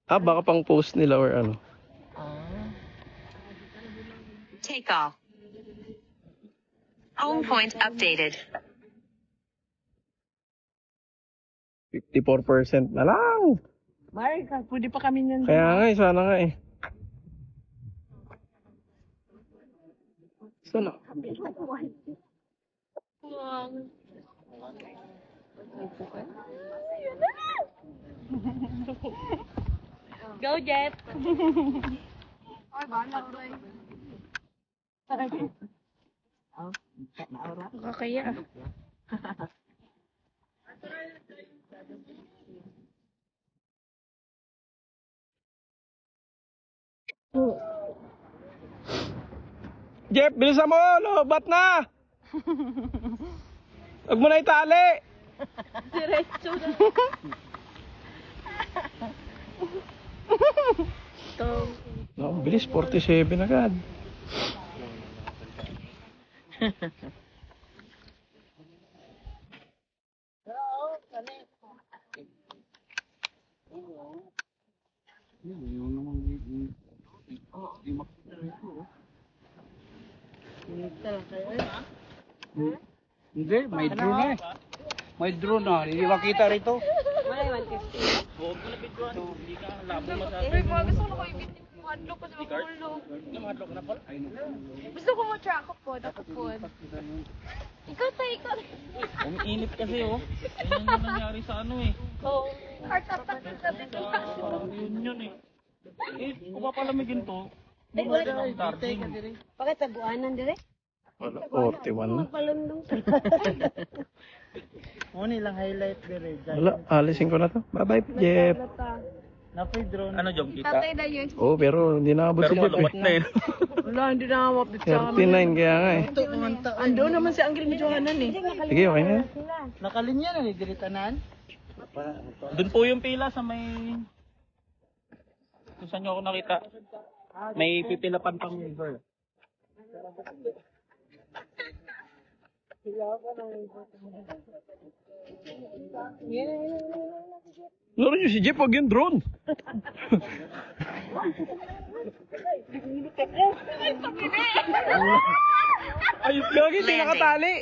Baka pang post nila or ano. Take off. Home point updated. 54% na lang. Mari, pwede pa kami nandun. Kaya nga sana nga eh. Sana. Go, Jet! Ay, bala ko rin. Kakaya. Jeff, bilisan mo! Lobat na! Huwag mo na itali! Diretso na. No, bilis, 47 agad. Hindi, may drone na eh. May drone na, hindi makita rito. Malay, 150. Uy, mga gusto ko i-video mo. Hadlok ko sa mga ulo. Gusto ko mo track ako po. Ako po. Ikaw tayo, ikaw. Umiinit kasi oh. Ayun yung nangyari sa ano eh. Oh, heart attack na sabi ko. Yun eh. Kung papalamigin to, Ay, wala. Bakit tabuanan dire? Wala, 41 na. Ano lang highlight dire. Wala, alisin ko na to. Bye-bye, Jeff. Napoy drone. ano jog kita? Tatay na yun. Oh, pero hindi nakabot si Pero Jeff malubat eh. na eh. Wala, hindi na mapit sa amin. 39 kaya nga eh. Ando naman si Angel Medjohanan eh. Sige, okay na. Nakalinya na ni diritanan. Doon po yung pila sa may... Kung saan nyo ako nakita. May pipilapan pang river. Laro nyo si Jeff, huwag yung drone. Ayun, gagi, hindi nakatali.